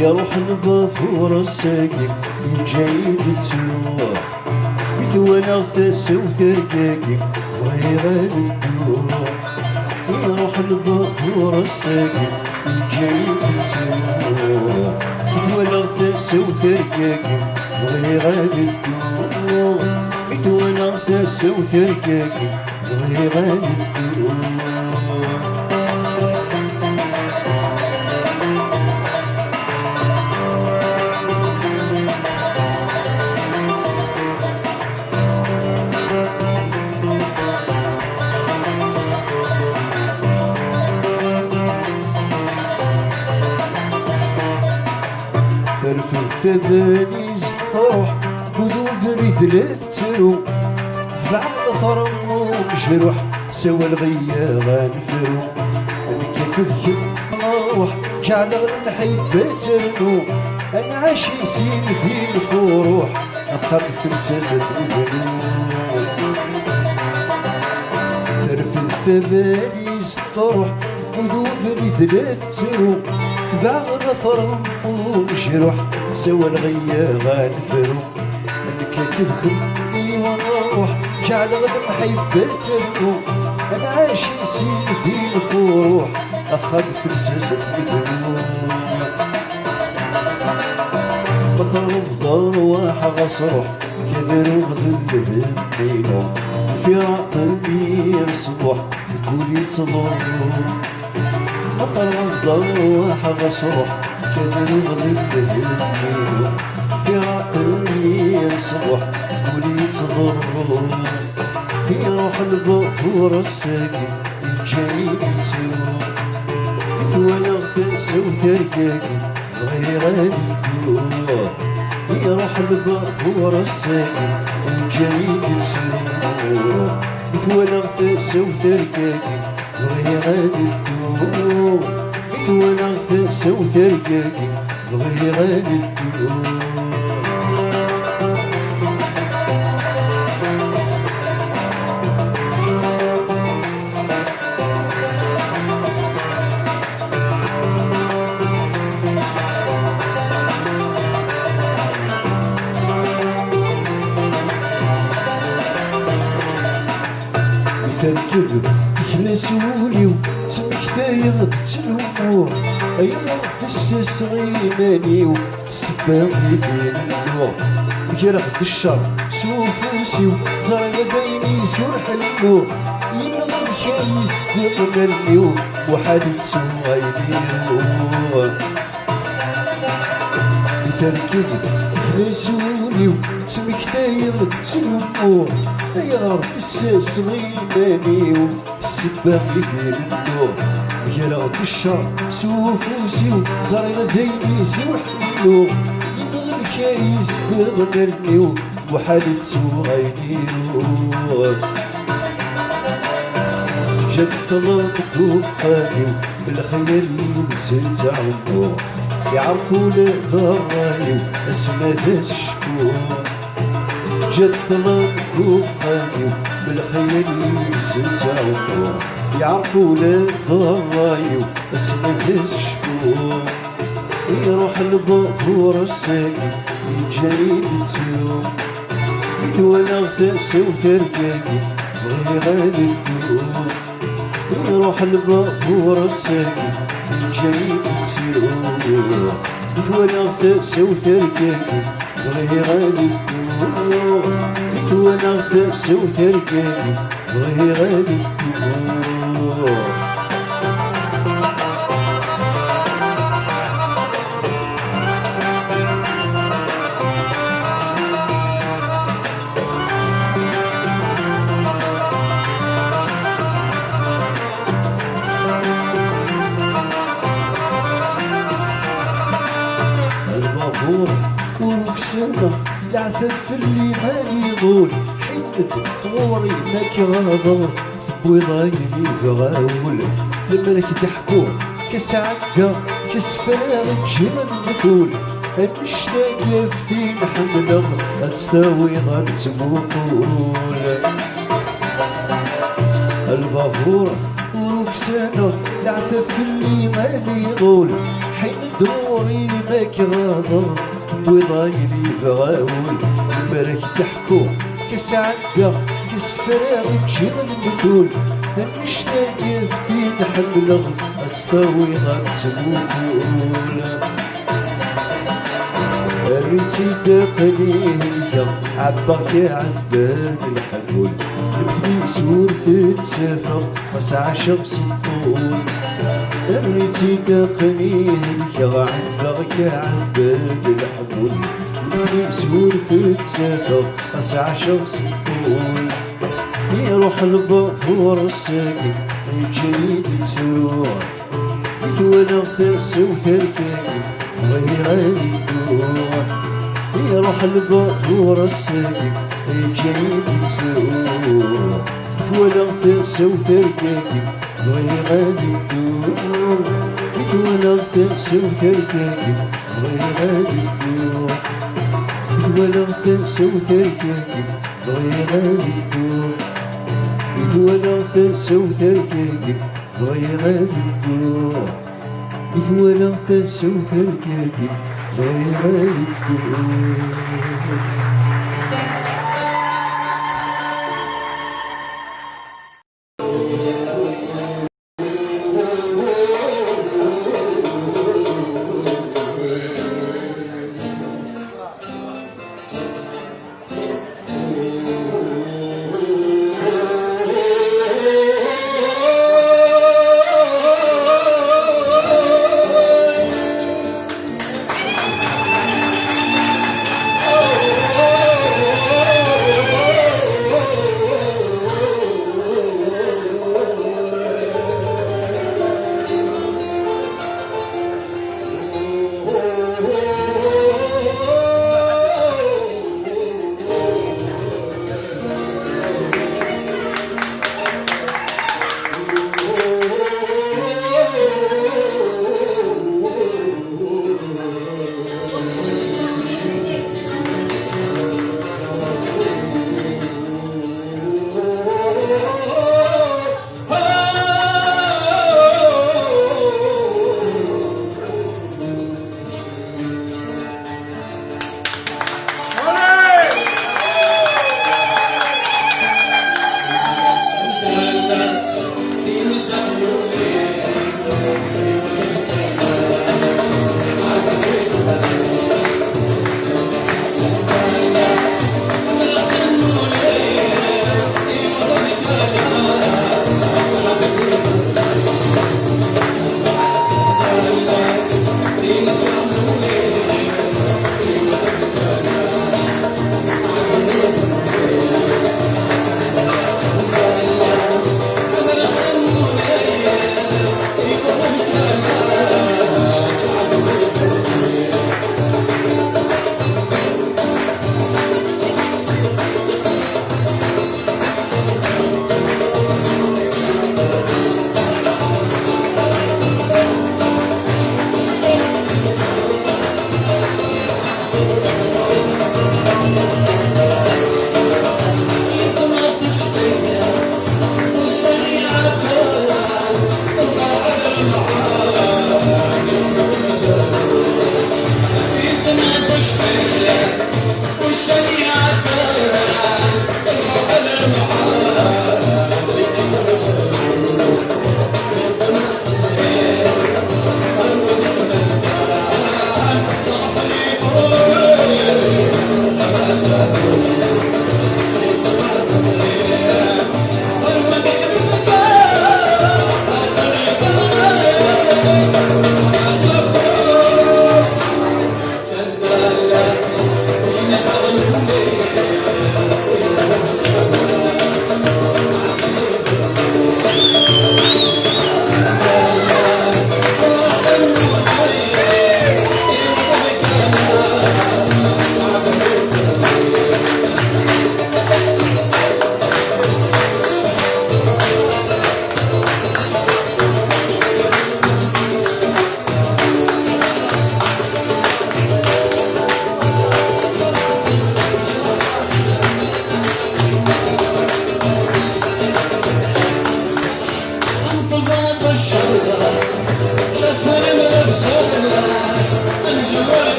يا روح الظفور الساقي من جايد تروح مثوانا غتاس وتركاكي وهي غادي تروح. يا روح الظفور الساقي من جايد تروح مثوانا غتاس وتركاكي وهي غادي تروح. مثوانا غتاس وتركاكي وهي غادي تروح. تبانيز تروح وذو بريد لفترو بعد خرم وجروح سوى الغيا غنفرو. انا كتبت نروح جعل المحبة ترنو انا عاش يسيل في الفروح اخاف مساسة البنو. ترفد تبانيز تروح وذو بريد لفترو بعد خرم وجروح سوى الغيا غنفرو. انا كاتب خدني ونروح جعل المحبة ترنو انا عاش يسيل في الفروح اخاف مساسة البنو. بضرب ضرواح غصروح كبر وغذل همينو في عقلي يصبح يقولي تصبر. بضرب ضرواح غصروح كبر وغذل همينو في عقلي يصبح يقولي تصبر. في روح الظفور الساقي جاي تروح مثوانا غتاس وتركاكي وهي غادي تروح. يا روح الظفور الساقي جاي تروح مثوانا غتاس وتركاكي وهي غادي تروح. مثوانا غتاس وتركاكي وهي وهي غادي تدور. تركب تخلسولي وتمكتايا تلومو أيا تسس غيماني وسباقي في النور بكرة الشر سوفوسي وزرع يديني سرح النور ينغل كايس دغنرني وحدث سوغيديرو تركب تخلسولي وتمكتايا تلومو يا الساس غيماني والسباق في النور بكرة الشر سوفوسي وزرع ديني سوح النور يبغى الكايس تغنرني وحالة سوغيديرو جد طلق دخاني بالخير ينزل عمو يعرفوا لغراي اسمه الشكور جد طلق دخاني بالخير ينزل عمو يعرفوا لغراي اسمه الشكور يروح البخور الساقي يجري التيوم يتولى غفاس وترقاقي بغي غادي تدوم يروح البخور الساقي يجري التيوم يتولى غفاس وترقاقي بغي غادي تدوم يتولى غفاس وترقاقي بغي غادي تدوم وركسنا العثف اللي ما يطول حيد غوري ماك غاضر بوضايني غاول لما راك تحكون كسعكا كسفارق جبل بطول المشتاق يفتي نحملغ تستوي ظل تموقول البافور وركسنا العثف اللي ما يطول حين دوري ماك غاضر وضايني غاول الملك تحكو كسعكا كسفارق جبل بطول المشتاق يفتي نحملغ تستوي ظل تموقول ريتي دقنية عبرك عباد الحلول الفلوس تتسافر وسع شخص الطول ريتي دقنية عبرك عباد الحلول الفلوس تتسافر وسع شخص الطول يروح البخور الساقي يجري التروح يتولى غفاس وتركاقي وهي غادي تروح يروح البخور الساقي يجري التروح يتولى غفاس وتركاقي وهي غادي تروح يتولى غفاس وتركاقي وهي غادي تروح يتولى غفاس وتركاقي وهي غادي تروح يتولى غفاس وتركاقي وهي غادي تروح يتولى غفاس وتركاقي وهي غادي تروح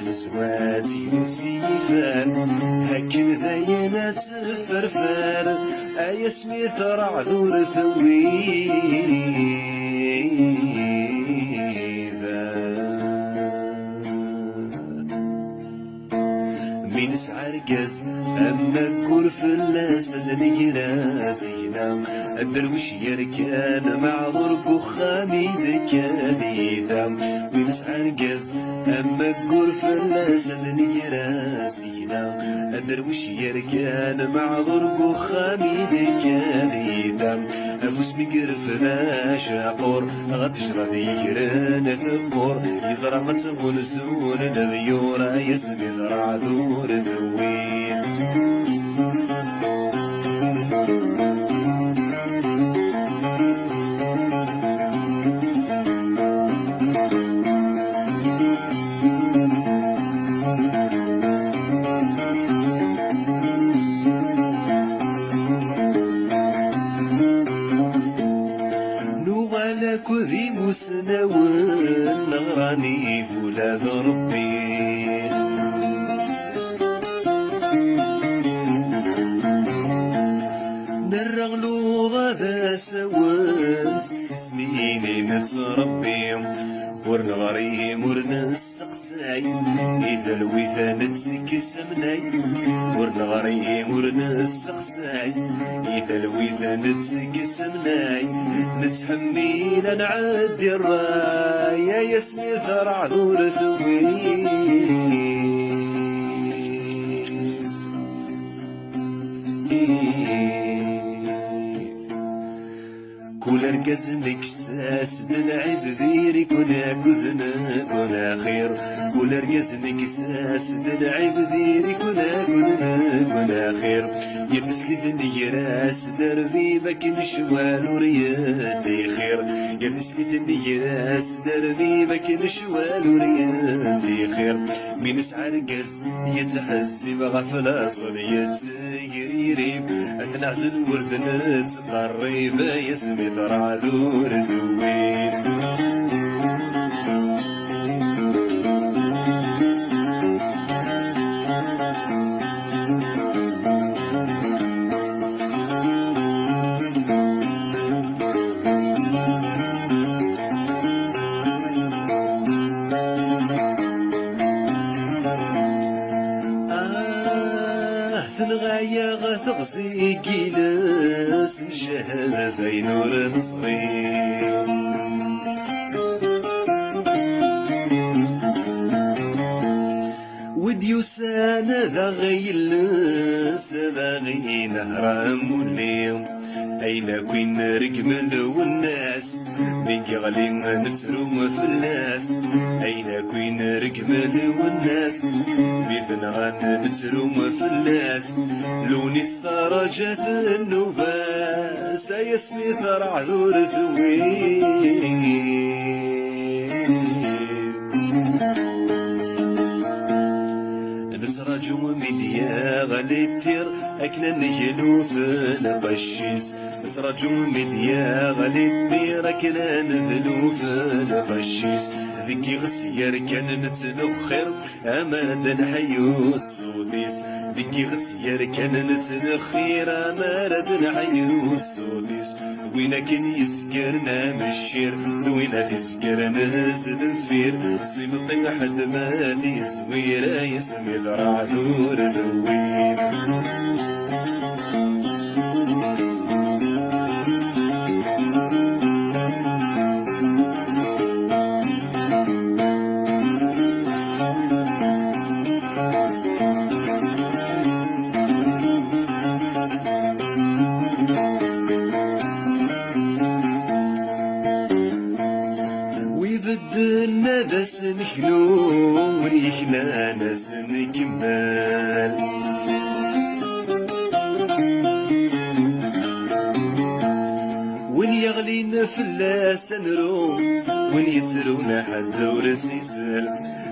نسوات يوسيفان هكن ذاينا تفرفر ايا سميث رعذور ثوي من سعرقز أما كور فلاس نقراسينا الدرويش يركان معذور بخامي دكانيثا من سعرقز أما كور فلاس نقراسينا الدرويش يركان معذور بخامي دكانيثا أفوس مقرف ذا شاقور غتجرى ذيكران ثبور يزرع متغول زور ذيورا يسمي ذرع ذور ذوين كذي مسنون نغراني فولاد ربي نرغلو غدا سوان اسميني نفس ربي ورنغري ورنسقساي إذا الوثان تسكسمناي ورنغري ورنسقساي إذا الوثان تسكسمناي نتحمينا نعدي الراية يسمي ذرع ذور ثوي كل ركز نكساس دلعب ذيري كنا كذنا كنا خير كل ركز نكساس دلعب ذيري كنا خير يتسلي النيراس دربي بك نشوال ورياتي خير يتسلي النيراس دربي بك نشوال ورياتي خير من سعر قز يتحزب غفلة صنيت يريري أتنعزل وردنا تقرب يسمي ذرع ذور ذوين الغاية غتغزي كيلاس الشهادة في نور نصغير وديوسانا ذا غيلس ذا غي نهر مولي أين كوين رقمل والناس بينك غلي نسروم فلاس أين كوين رقمل والناس بيثن غان نسروم فلاس لوني استرجت النباس يسمي ثرع ذور ثوي نسرج مديا غليتير أكنا نجلو في القشيس نسرج مديا غليتير أكنا نذلو في القشيس ذكي غسير كان نتنخر أمادا حيو السوديس ذكي غسير كان نتنخير أمادا حيو السوديس وين كان يسكرنا مشير وين تسكرنا زد الفير سيمطي حد ما دي زويرة يسمي ذرع ذور ذوين ويبدلنا ذا سنخلو وريحنا ناس نكمل وين يغلينا فلاس نروم وين يترونا حد ورسيسل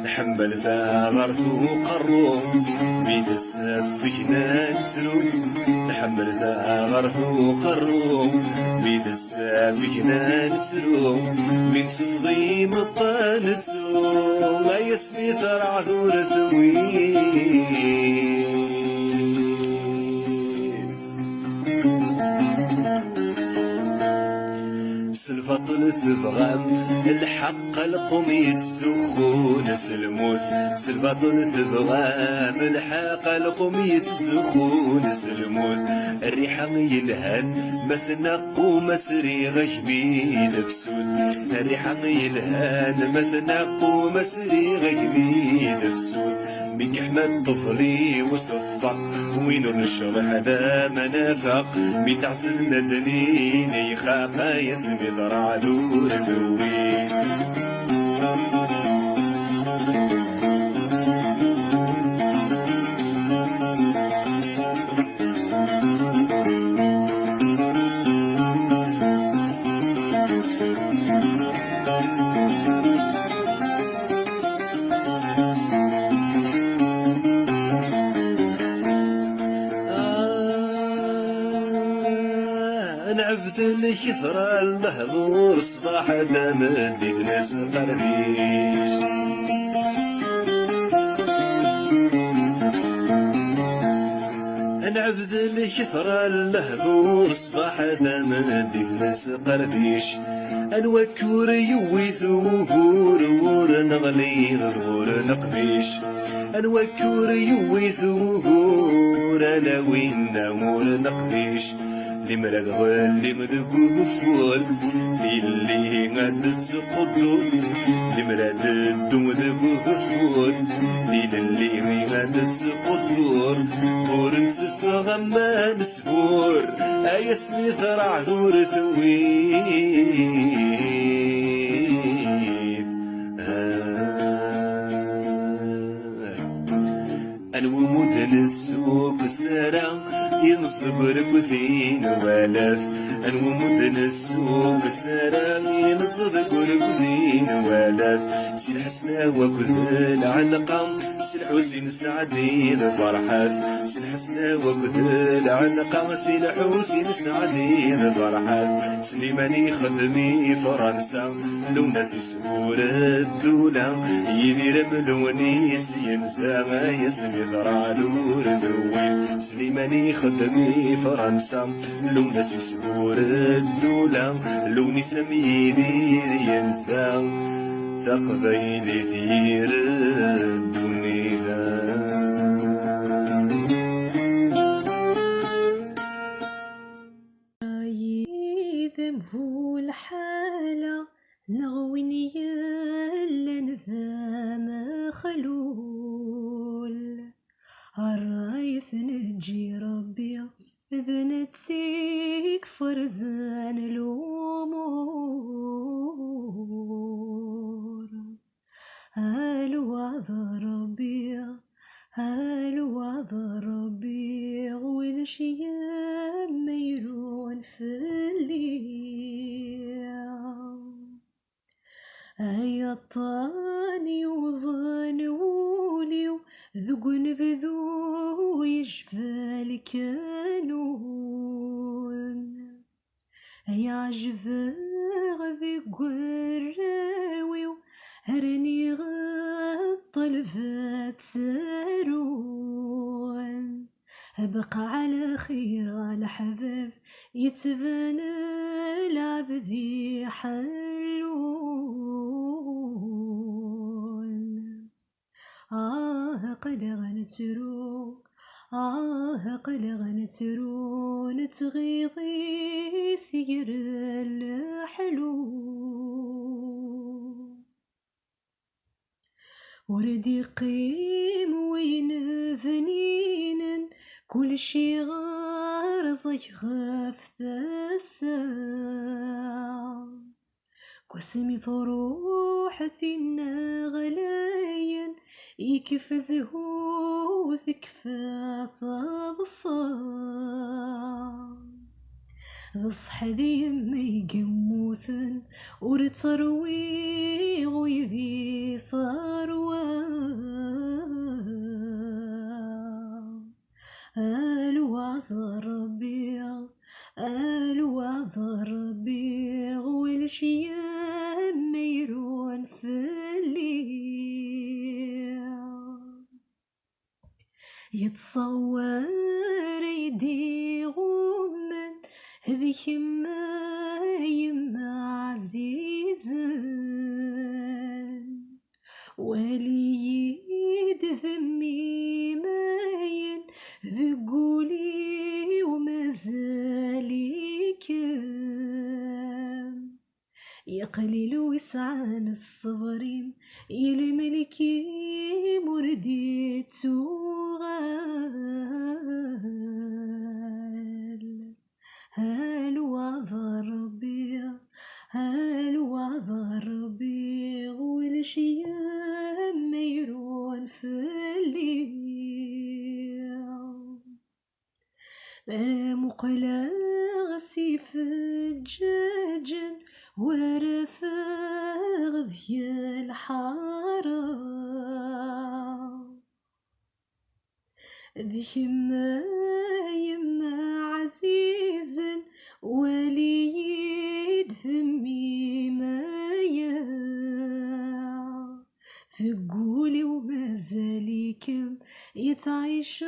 نحمل ثغرت وقروم بيت السفينة نسلو نحمل ثغرت وقروم بيت السفينة نسلو من صفغي مطان تسوم ما يسمي ثرع ذور ثويل سلفطل ثبغام الحق القومي تسخون سلموت سلفطل ثبغام الحق القومي تسخون سلموت الريحة يلهن مثنق مسري غيبي نفسود الريحة يلهن مثنق مسري غيبي نفسود بك احمد طفلي وصفق وينو الشرح ذا منافق بتعسل ندنين يخاف يسمي ذرع دور ذوي نعبد الكثرة المهضور صباح دام ديك ناس قربيش نعبد الكثرة المهضور صباح دام ديك ناس قربيش انوكور يويث وهور ور نغلي غرور نقبيش انوكور يويث وهور انا وين نمور نقبيش لمراد واللي مذبوب فول اللي غاد تسقطو لمراد الدم مذبوب فول اللي غاد تسقطو ور نسف غما نسبور اي اسمي ثرع ذور ثويث انو السوق السرا ينصب ركوثين ولاف انو مدن السوق السرا ينصب ركوثين ولاف سي الحسنى وكذل عنقا سي الحسين سعدين فرحات سي الحسنى وكذل عنقا سي الحسين سعدين فرحات سليماني خدمي فرنسا لو ناس يسهول الدولة يدير ملونيس ينسى ما يسمي ذرع دور ذوي سليماني خدمي فرنسا لو ناس يسهول الدولة لو نسمي يدير ينسى ثقبيلي دير الدنيا هو الحالة نغويني لنذام خلول الرايث نجي ربي ذنتيك فرزان الأمور الوعظ ربي الوعظ ربي والشي ميرون في الليل أي الطاني وظنولي ذقن بذو يشفى كانون أي عجب غذي قراوي هرني غطلفات سارون أبقى على خير على حباب يتبان العبدي حلون قد غنترو قد غنترو نتغيظي سير الحلو وردي قيم وين فنين كل شي غارضي غاف الساعة قسمي فروحتنا غلاين يكف زهوثك فاطا بصاع ضصح ذي يمي قموثن ورتروي غيبي ثروان يتصور يدي غمن هذيك يما عزيزن وليد ذمي ماين ذقولي ومازالي كام يا قليل وسعان الصبرين يا الملكي مرديت سوغال هل وعظ ربي هل وعظ ربي والشيام ميرون في الليل مقلا غسي فجاجا ورفاغ ذي الحارة ذي يما عزيزا وليد ذمي مايا ثقولي ومازاليكم يتعيش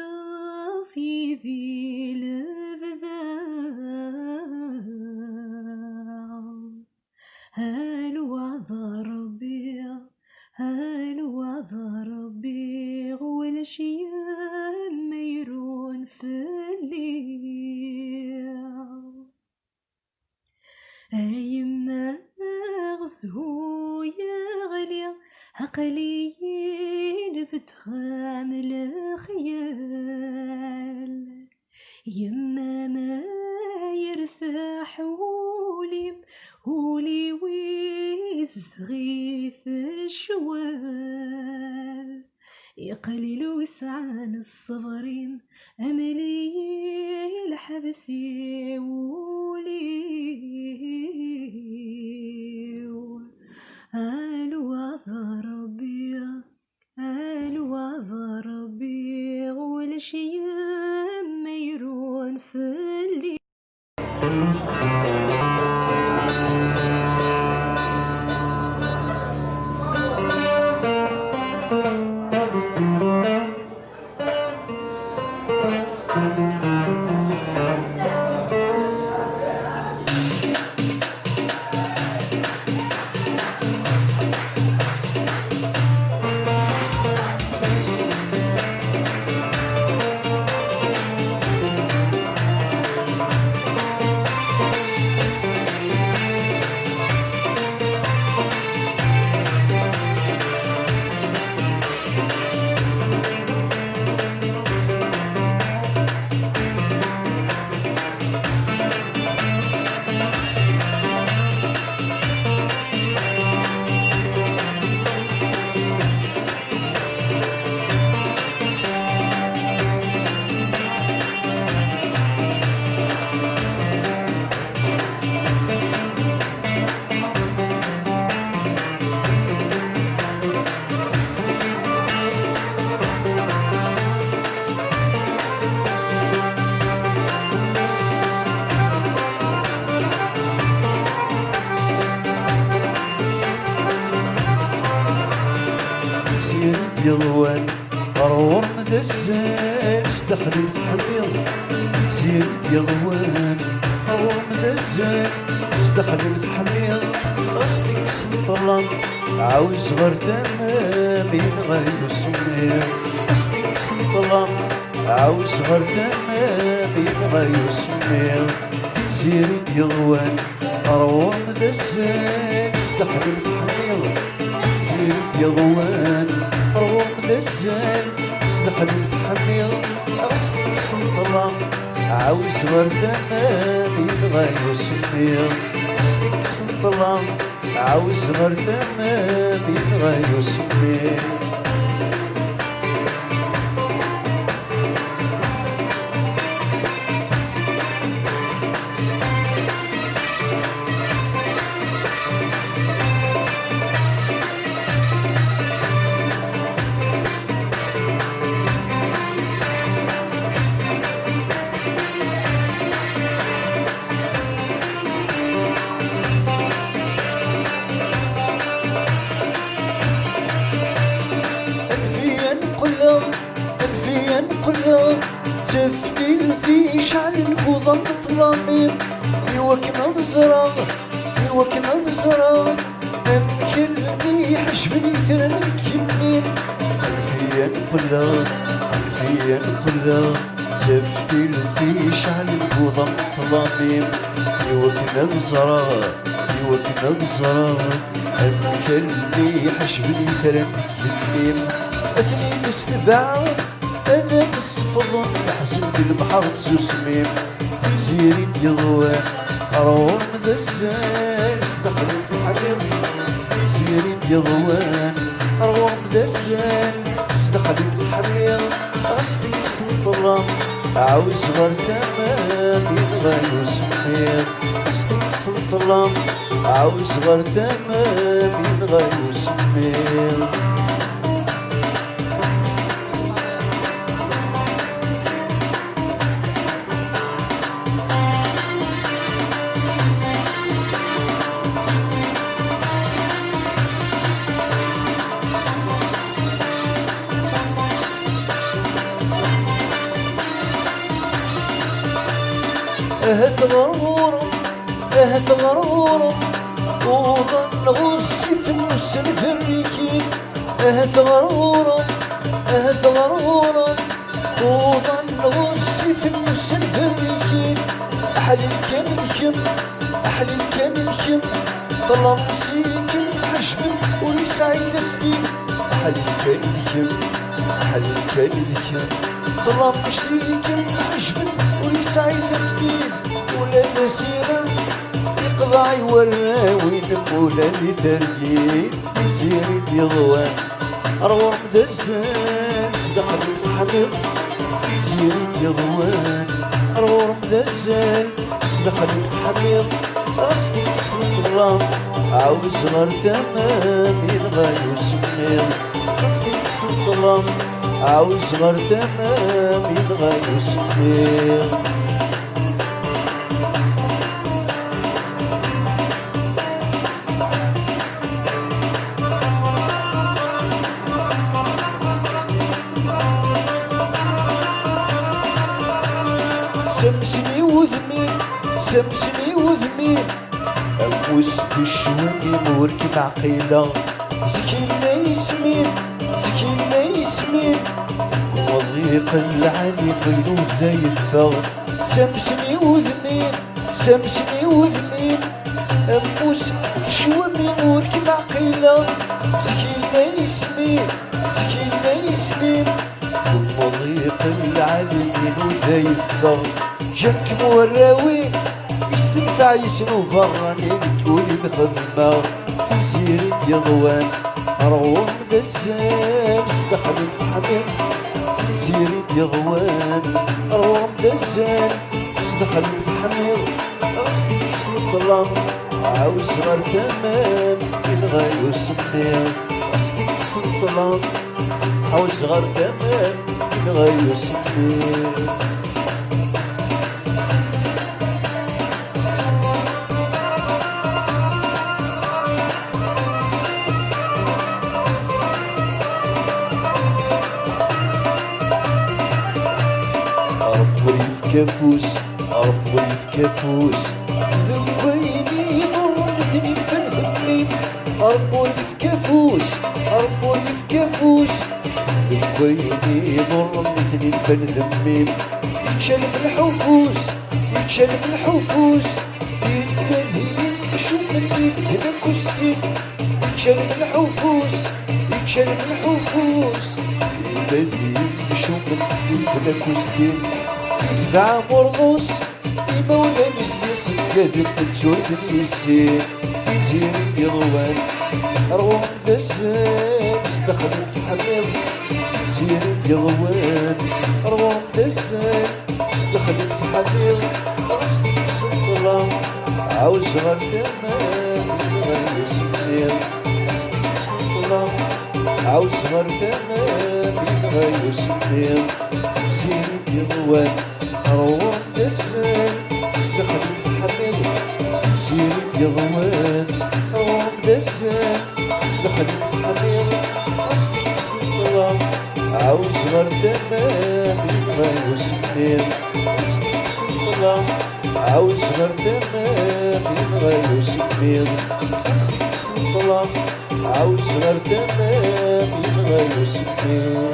في ذي البذاء هل وعظ ربي هل وعظ ربي والشيام ميرون في الليل أيما غزهو يغلي عقليين بتخام الخيال يما ما يرتاح ولي ويزغيث الشوال يا قليل وسعان الصبرين أملي الحبسي وليو هل وعظ ربي هل وعظ ربي والشيام ميرون في الليل يلوان روح مدزان استحلي الحميض زين يلوان روح مدزان استحلي الحميض غسلك سنطلم عاوز غير تمامين غير سمير غسلك سنطلم عاوز غير تمامين غير سمير زين يلوان روح مدزان استحلي الحميض زين يلوان روح مدزان استحلي الحميض غسلك سنطلم عاوز غير تمامين غير سمير غسلك سنطلم عاوز غير تمامين غير سمير الفا تفتيل في شعل البوضة الظلامين يوكنا الزرار يوكنا الزرار كلمي حجبني ثرن كلمين الفيان كلها الفيان كلها تفتيل في شعل البوضة الظلامين يوكنا الزرار يوكنا الزرار كلمي حجبني ثرن كلمين اثنين السبعة انا الصفر نحزن في البحر بسوسمين زيري يضوان روح مدساس دخل الحريم زيري يضوان روح مدساس دخل الحريم قصدي سنطرة عاوز غير تمام ينغير سمين قصدي سنطرة عاوز غير تمام ينغير سمين اهد غرورة وظن غرسي في النص الفريكين اهد غرورة وظن غرسي في النص الفريكين احلي الكم طلع مسيكم حجم ولسعيد الدين احلي الكم طلع مسيكم حجم ولسعيد الدين ولا تسيرا يقضع يوراوين ولا لترقين يزيد يضوان روح مدزان صدق الحمير يزيد يضوان روح مدزان صدق الحمير قصدي سلطرة عاوز غير تمام ينغير سمير قصدي سلطرة عاوز غير تمام ينغير سمير سمسمي وذمي أبوس في الشواني موركب عقيلة زكينا يسمين وضيق العالي قيلو لا يفا سمسمي وذمي أبوس في الشواني موركب عقيلة زكينا يسمين وضيق العالي قيلو لا يفا جنك موراوي يستنفع يسنو براني بتقولي بخدمة في سيرة يضوان روح مدسان استخل الحمير في سيرة يضوان روح مدسان استخل الحمير قصدي سلطلام عاوز غير تمام ينغير سمير قصدي سلطلام عاوز غير تمام ينغير سمير كفوس ربي كفوس ذنبيني ضرتني فالهمين ربي كفوس ذنبيني ضرتني فالهمين يتشلب الحفوس يتبهين شو مني هنا كستين يتشلب الحفوس يتبهين شو مني هنا كستين دع مرقص يمولا مزنس كذب الجود اليسير يزير يضوان روح دسان استخدم تحمل يزير يضوان روح دسان استخدم تحمل قصدي سلطلة عاوز غير تمام غير سمير قصدي سلطلة عاوز غير تمام غير سمير يزير يضوان روح دسان استخدم حبيب زين يضوان روح دسان استخدم حبيب قصدي سلطة عاوز غير تمام غير سنين سنطلع عاوز غير تمام غير سنين سنطلع عاوز غير تمام غير سنين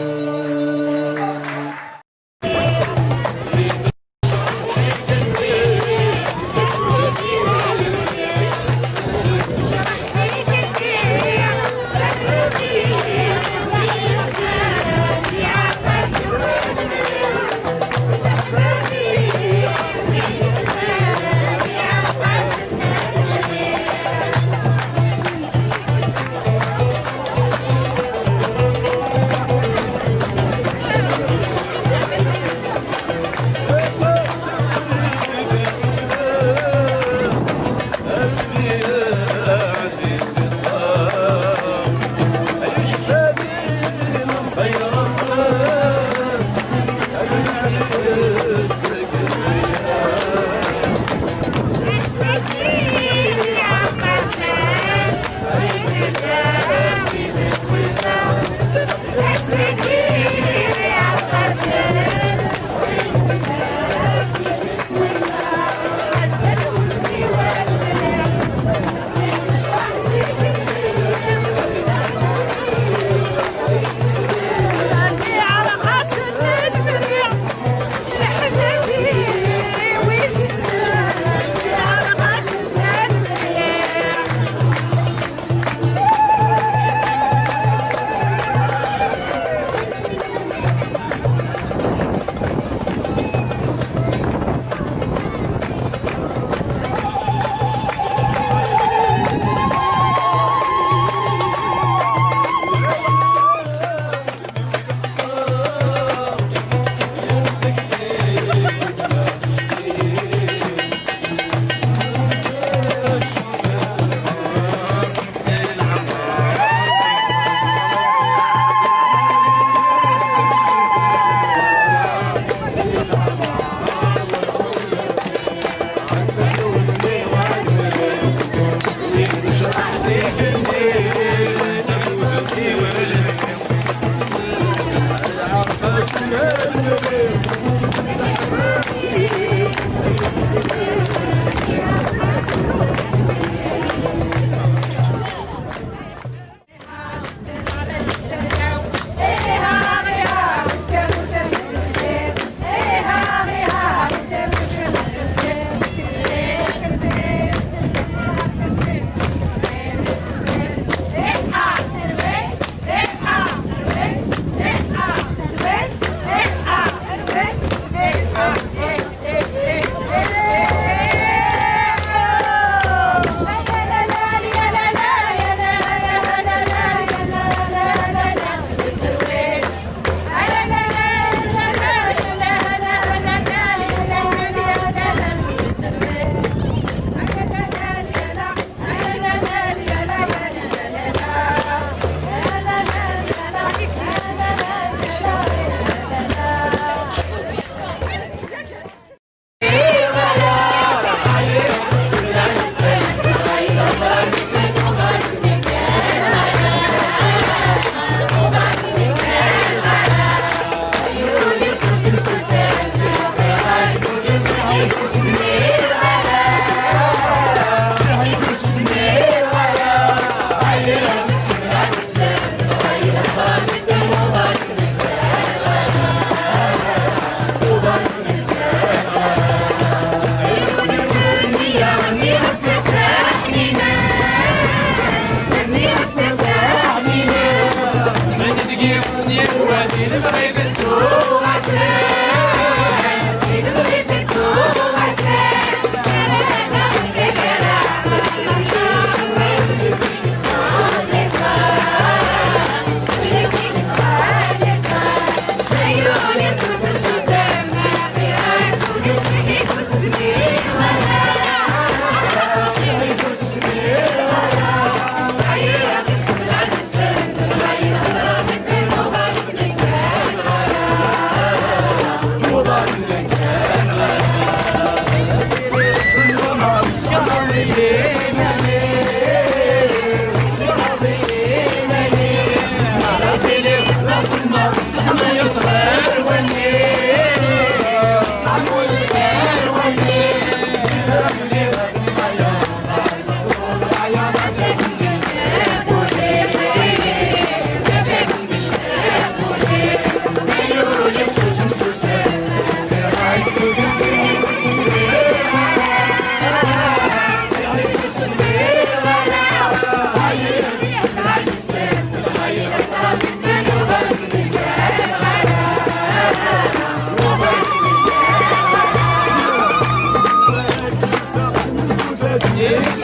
Yeah.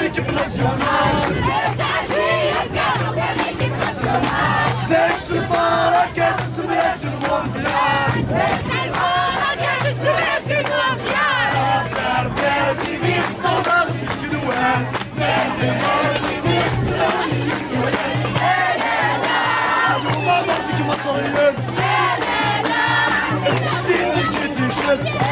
l'équipe nationale. Deixe para que desce o mundial. Perto de saudade de doer. Uma morte que uma sonhar. Existir que te chega.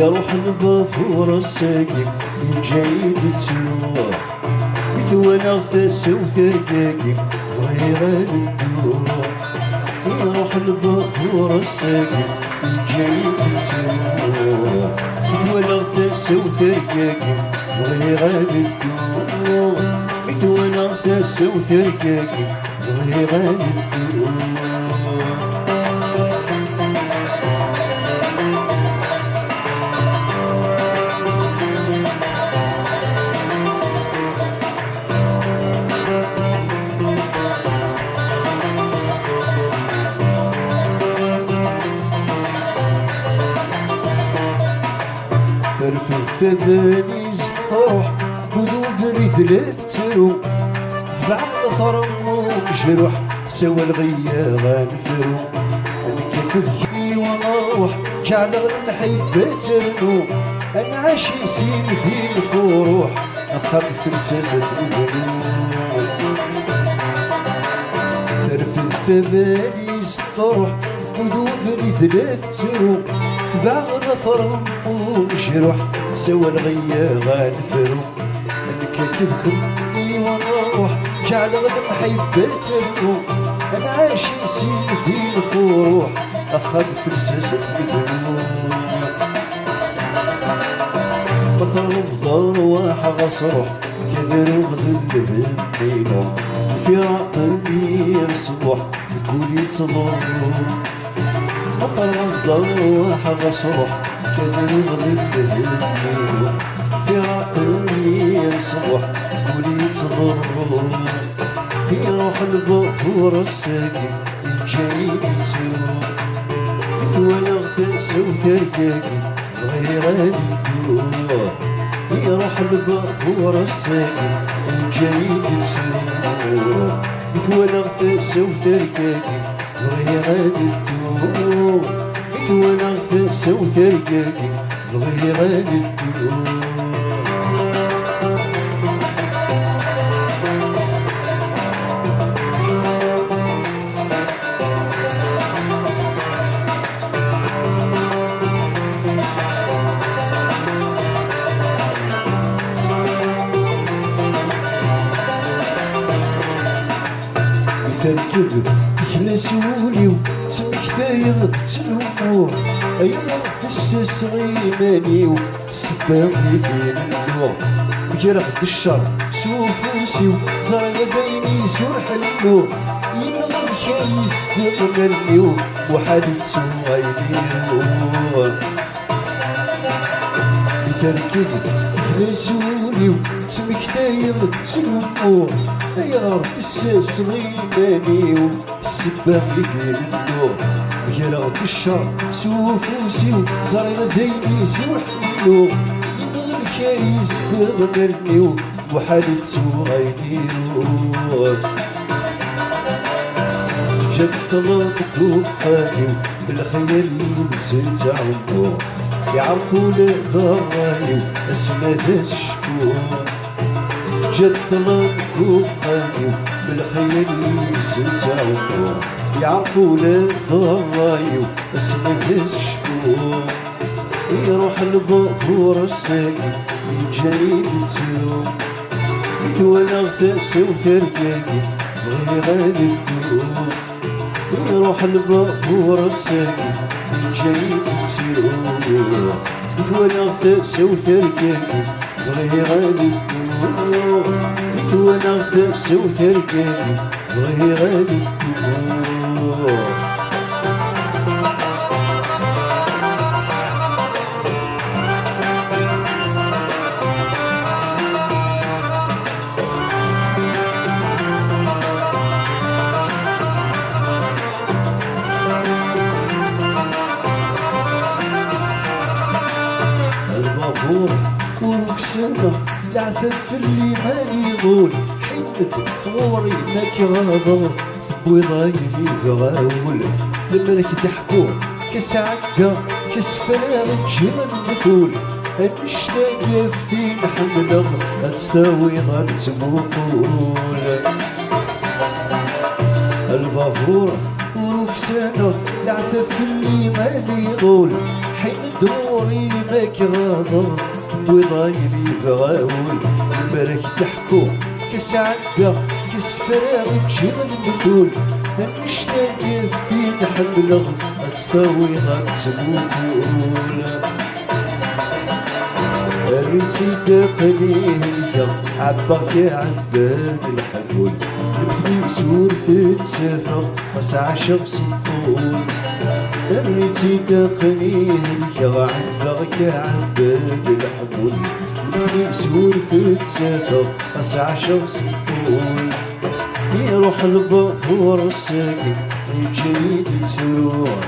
يا روح الغفور الساقي جاي تسوى وثوانا غفاسة وثرقاقي وهي غادي تدور. يا روح الغفور الساقي جاي تسوى وثوانا غفاسة وثرقاقي وهي غادي تدور. وثوانا غفاسة وثرقاقي وهي غادي تدور. الثبانيز تروح وذوبني ثلاث ترو بعد ضرم مجروح سوى الغيا غنفرو انا كتبكي ونروح جعل المحبة ترنو انا عاشي سين في الفروح اخاف فلساسة البنو ترفد الثبانيز تروح وذوبني ثلاث ترو بعد ضرم مجروح سوى الغيا غنفرو انا كتبكي ونروح جعل المحبة ترنو انا عاشي سين في الفروح اخاف فلساسة البنو بطل بضار واحد صروح كذر وغذل همينو في عقلي يصبح يقول يتصبر بطل بضار واحد صروح كذر وغذل همينو في عقلي يصبح يقول يتصبر في روح البخور الساكن جاي يسوق يتولغ تنسى وتركاكي غير هادي الدور يروح البخور الساكن جاي يسوق يتولغ تنسى وتركاكي غير هادي الدور يتولغ تنسى وتركاكي غير هادي الدور تركب تخلسولي وتمكتايا تلومو ايا تسس غيماني وسباقي في النور بكرة الشر سوفوسي وزرق ديني سرح النور ينغل كايس تغنرني وحدث سوغيني تركب تخلسولي وتمكتايا تلومو يا الساس غيماني والسباق في الدور بكرة الشر سوفوسي وزرق ديني سرح النور ينغل كايس تغنرني وحدث سوغيني جد طلب الدخاني بالخيال نزلت عمو يعرفوا لي ضراني اسمى ذا الشكور جد طلب الدخاني بالخيال نزلت عمو يعرفوا لي ضراني اسمى ذا الشكور يروح البخور الساكن جاي يتسوق يتولغ تأسى وتركاكي غير غادي الدور يروح البخور الساكن جاي يتسوق يتولغ تأسى وتركاكي غير غادي الدور يتولغ تأسى وتركاكي غير غادي الدور وروكسنا العتب اللي مالي يطول حيد غوري ماك غاضر وضايني غاول لما تحكوا كاس عكا كاس فراغ جبل بطول المشتاق في نحمل تستوي ظل تموقول البابور وروكسنا العتب اللي مالي يطول حين دوري ماك غاضر وضايني غاول المرك تحكو كاس عكا كاس فراغ جبل بطول المشتاق في نحمل تستوي ظل تموقول ريتي دقنية عباك عباد الحلول نبني سور تتسافر مسع شخص الطول ريتي دقنية عباك عباد الحلول نبني سور تتسافر مسع شخص الطول يروح البخور الساكن يجري تروح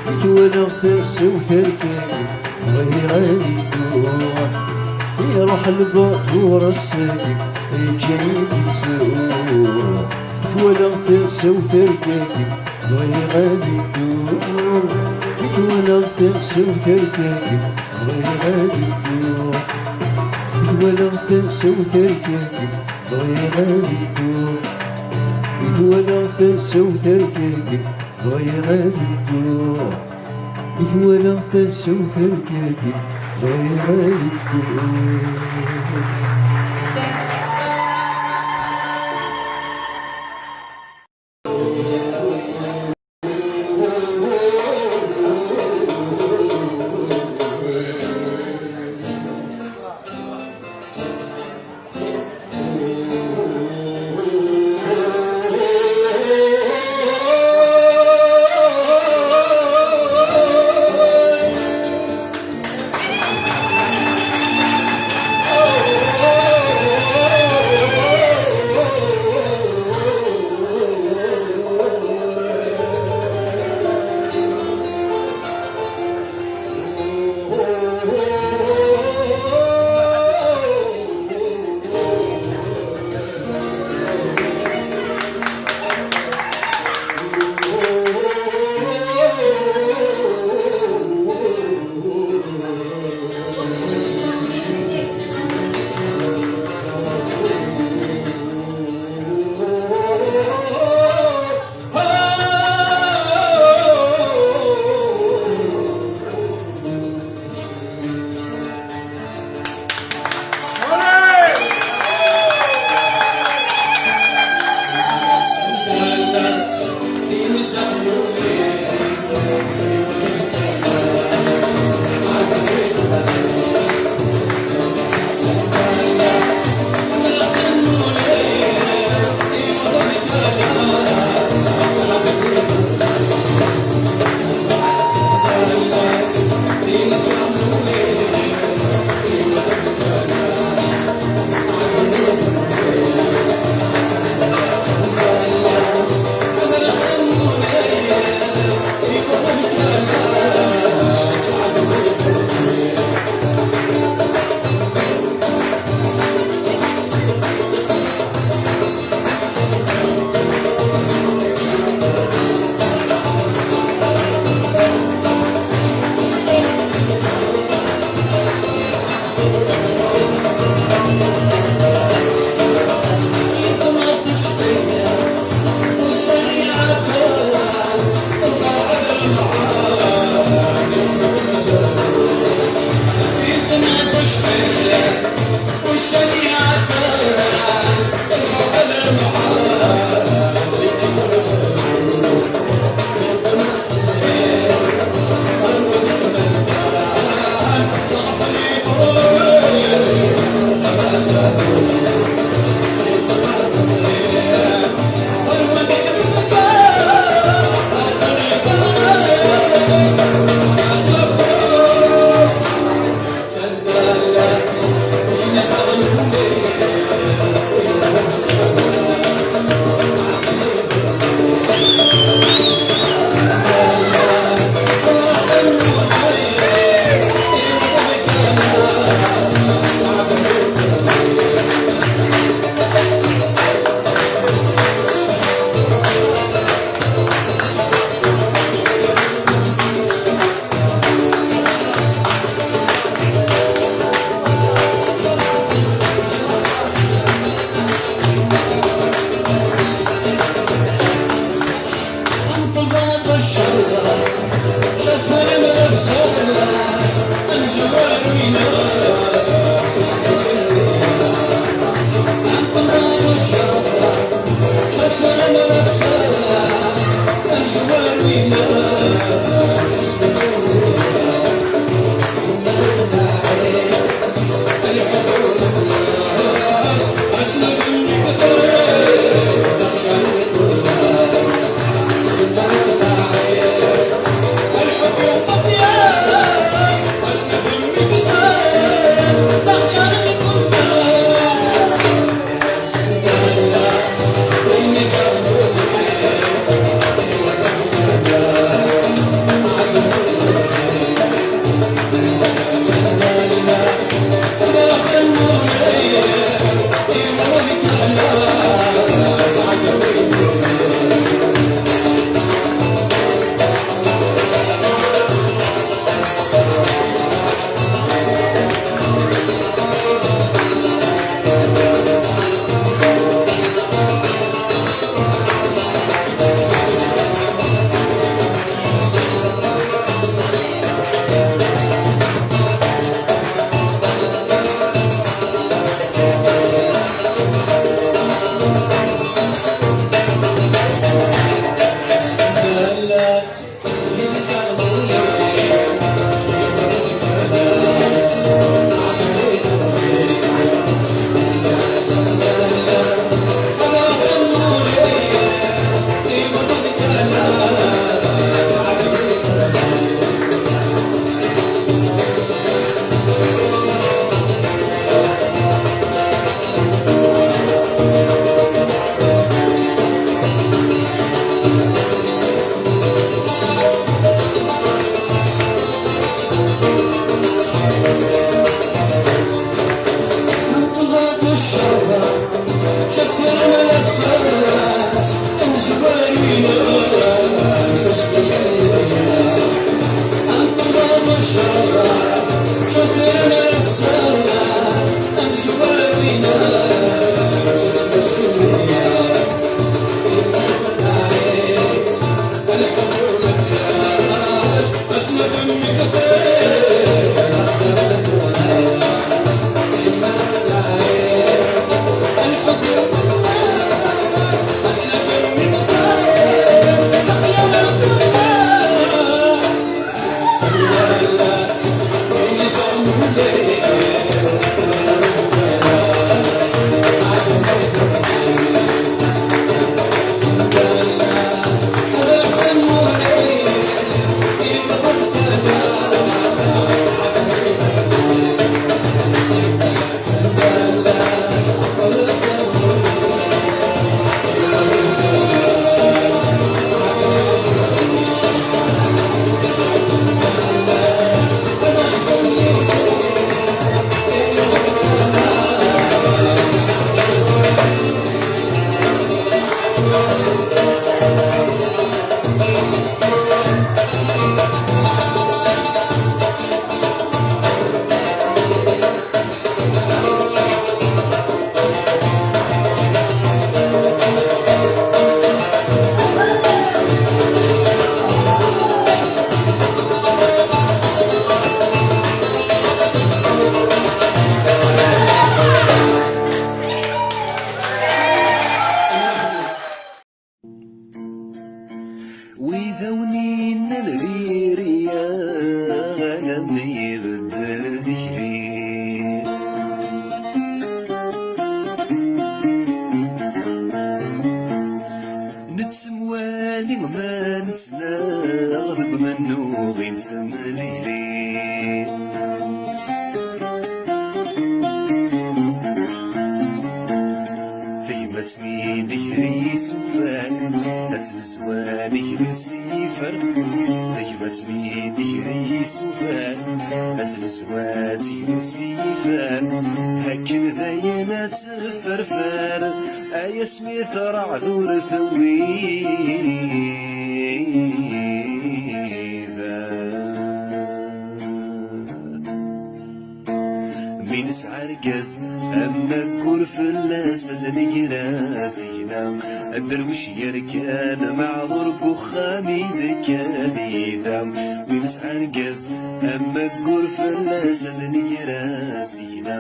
يتولغ ترسى وتركاكي غير هادي الدور روح الباطور الساقي جايين يتسوق ولا ثرس وثركاكي ضوي غادي تدور ولا ثرس وثركاكي ضوي غادي تدور ولا ثرس وثركاكي ضوي غادي تدور ولا ثرس وثركاكي ضوي غادي تدور ولا ثرس وثركاكي ضوي غادي تدور. وإذا ونينا الغيرية لم يبدل ذكري نتسم والي ما نتسلا غضب منو غي نسم ليلي ثيمة مين ديري سوفان أتنزواني بالسيفر ثيمة مين ديري سوفان أتنزواني بالسيفر هكذا يما تفرفر أيا سميت رعذور مين سعرقز أما كل فلاس نقرا زينا الدرويش يركان معذور بخامي ذكاذيذا مين سعرقز أما كل فلاس نقرا زينا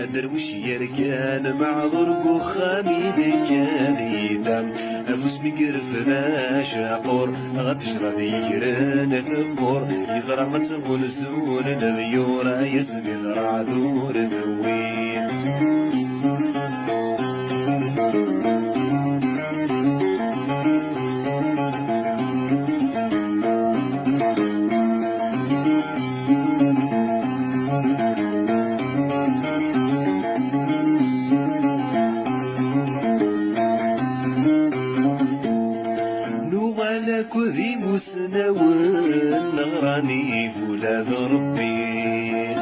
الدرويش يركان معذور بخامي ذكاذيذا أفوس مقرف ذا شاقور غتجرى ذيكران ثقور يزرع متغول زون ذيورا يسمي ذرع ذور ذوين نوغالك ذي مسناون نغراني فولاد ربي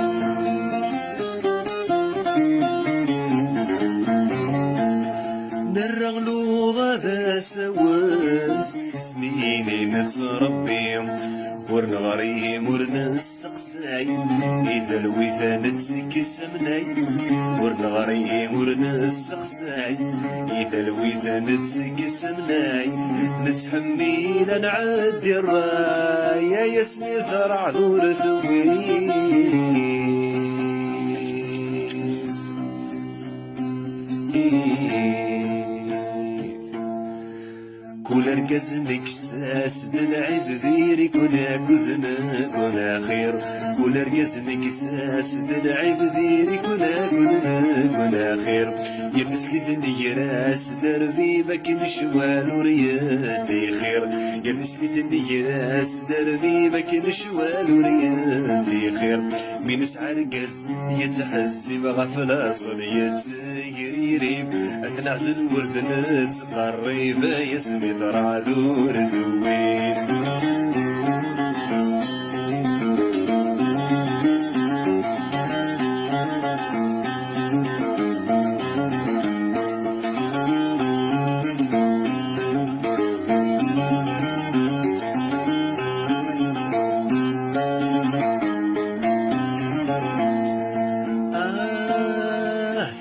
نرغلو غادا سوان استسميني نفس ربي ورنغريم ورنسقساي إذا الوثان تسكسمناي ورنغريم ورنسقساي إذا الوثان تسكسمناي نتحميل نعدي الراية يسمي ذرع ذور كل ركز نكساس دلعب ذيري كنا كذنا كنا خير كل ركز نكساس دلعب ذيري كنا خير يفسلي ذني راس دربي بكن شوال وريادي خير يفسلي ذني راس دربي بكن شوال وريادي خير من سعى ركز يتحزب غفلا صليت يريري أتنعزل وردنا تقريب يسمي ذرعذور ذوين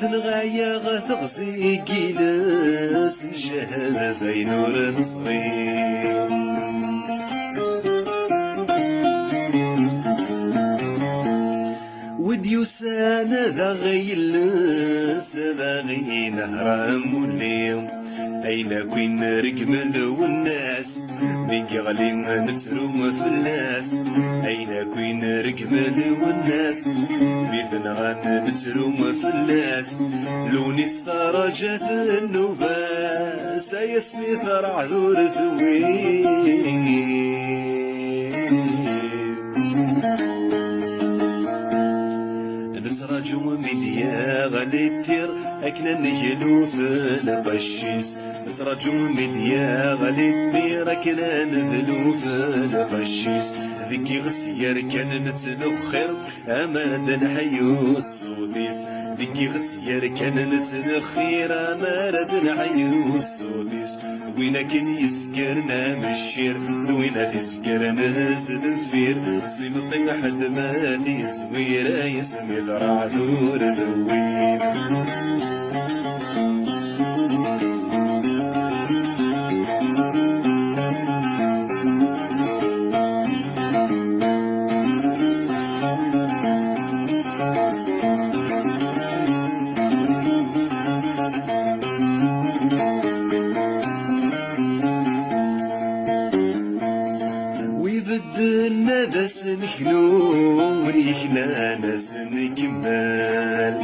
الغاية غتغزي كيلاس الشهادة في نور صغير وديوسان ذا غيلس ذا غي نهر مولي أين كوين رجمل والناس بيجي غلي نتروم في الناس أين كوين رجمل والناس بيثنغان نتروم في الناس لوني استرجت النوباس يسمي ثرع ذور ثوين نسرجو ميديا غليتير أكنا نجلو في القشيس نسرجو ميديا غليتير أكنا نذلو في القشيس ذكي غسير كان نتنخر أمادا نحيو الصوتيس ذكي غسير كان نتنخر أمادا نحيو الصوتيس وينا كان يسكرنا مشير وينا تسكرنا زدفير صيبطي حد ما دي زويرة يسمي الرعذور ذوين ويبدلنا ذا سنخلو وريحنا ناس نكمل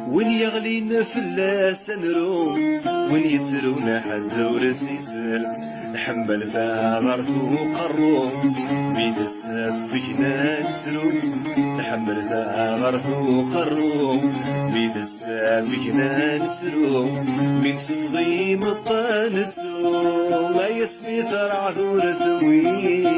وين يغلينا في اللاس نروم وين يترونا حد ورسيسل نحمل ثغرت وقروم بيد السافكنا نتروم نحمل ثغرت وقروم بيد السافكنا نتروم من صفضي مطانتو ما يسمي ثرع ذور ثوين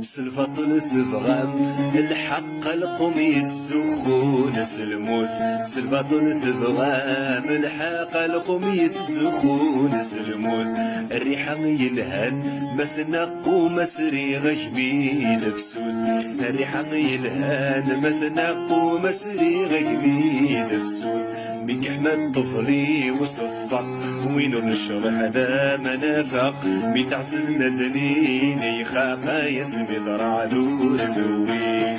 سلفطل ثبغام الحق القوم يتزخون سلموت سلفطل ثبغام الحق القوم يتزخون سلموت الريحة يلهن مثنق مسري غيبي نفسود الريحة يلهن مثنق مسري غيبي نفسود بك احمد طفلي وصفق وينو نشرح ذا منافق بتعسل ندنين يخاف يسمي ذرع ذور ذوين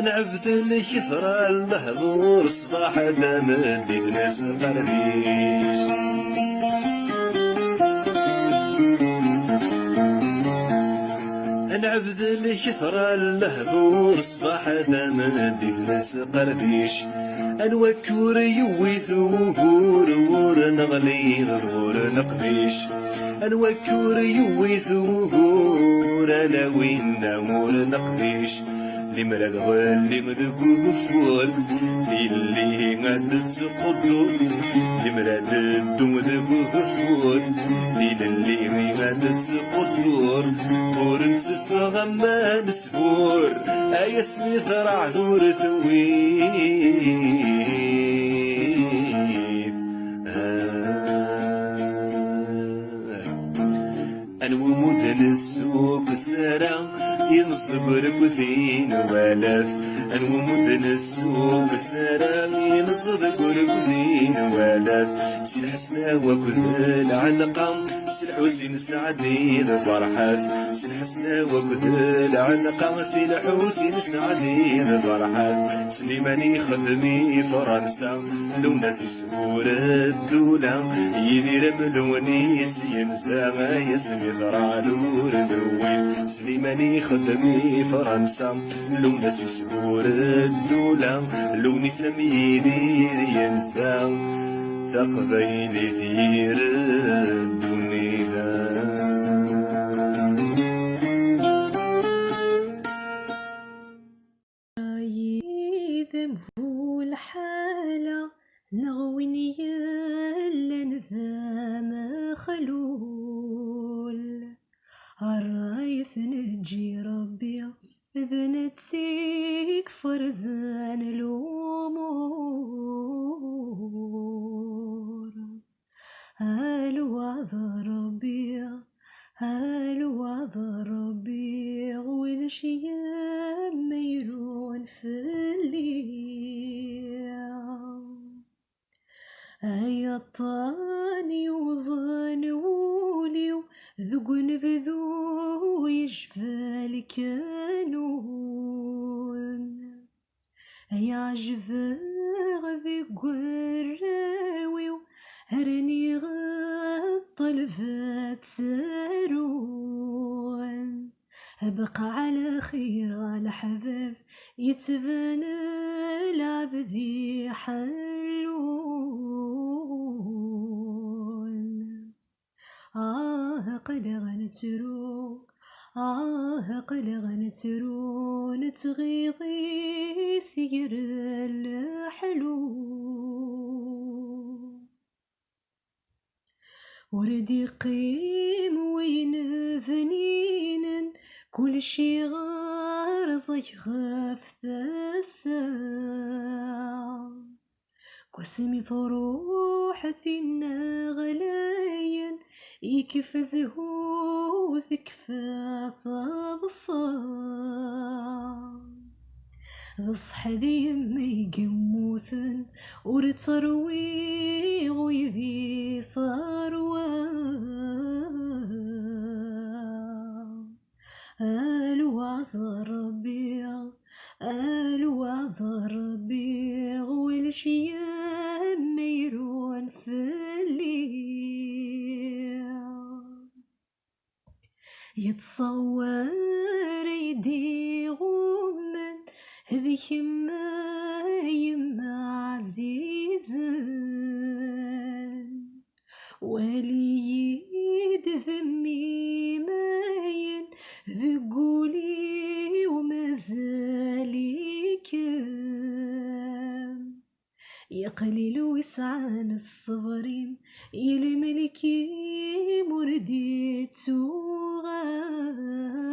نعبد الكثرة المهضور صباح دام ديك ناس قلبيش نعبد الكثرة المهضور صباح دام ديك ناس قلبيش انوكور يويث وهور ور نغلي ظهور نقديش انوكور يويث وهور انا وين نمور نقديش اللي مراد اللي مذبوب فول اللي غاد تسقطو اللي مراد الدم ذبوب فول اللي غاد تسقطو ورنسف غما نسبور اي اسمي ثرع ذور ثوين نصدق ركوثين ولف أنو مدن السوق سرامي نصدق ركوثين ولف سي الحسنى وكذ العنقة سي الحسين سعدي ذا فرحات سي الحسنى وكذ العنقة سي الحسين سعدي ذا فرحات سليماني خدمي فرنسا لو ناس يسهور الدولة يدير ملونيس ينسى ما يسمي ثرالور دوين سليماني خدمي فرنسا لو ناس يسهور الدولة لو نسمي يدير ينسى تقبيل دير الدنيا رايدم هو الحالة نغويني يلا ذا خلول الرايث نجي ربي ذنتيك فرزان الأمور الوعظ ربي الوعظ ربي والشي ميرون في الليل أي الطاني وظن ولي ذقن بذو يشفى الكانون أي عجب غذي قراوي هرني غطلفات سارون أبقى على خير على حباب يتبان العبدي حلون قد غنتروك قد غنترو نتغيظي سير الحلو وردي قيم وين فنين كل شي غارض يخاف الساعة قسمي فروحتي غلاين يكف زهو ذكفى الصاع ضصح ذي يمي قموثن ورتروي غيذي ثروان الوعظ ربي الوعظ ربي والشي ميرون في الليل يتصور يدي غمن هذي يما عزيزن ولي يدهمي ماين ذقولي ومازالي كام يقلل وسعان الصبرين يلملكي مرديت غال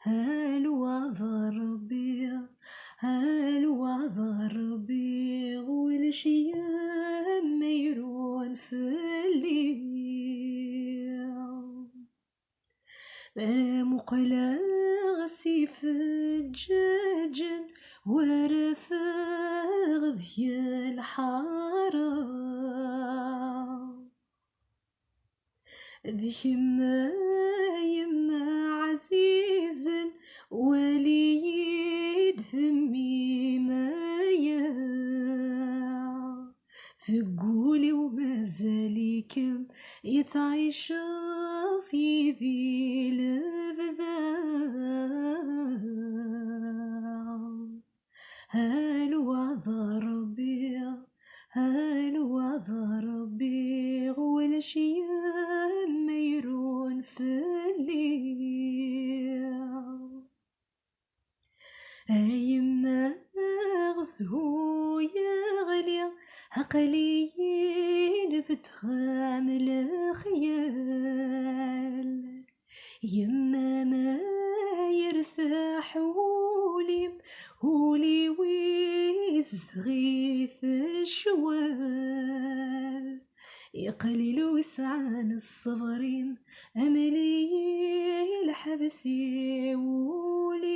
الوعظ ربي الوعظ ربي والشي ميرون في الليل مقلا غسيف الجاجن ورفاغ ذي الحارة ذي يما عزيز ولي يدهمي مايا في قولي ومازاليكم يتعيش في ذي البذاء الوعظ ربي الوعظ ربي والشي ميرون في الليل أيما غزهو يغلي عقليين بتخام الخيال يما ما يرتاح ولي ويز غيث الشوال يقليل وسعان الصبرين أملي الحبس يولي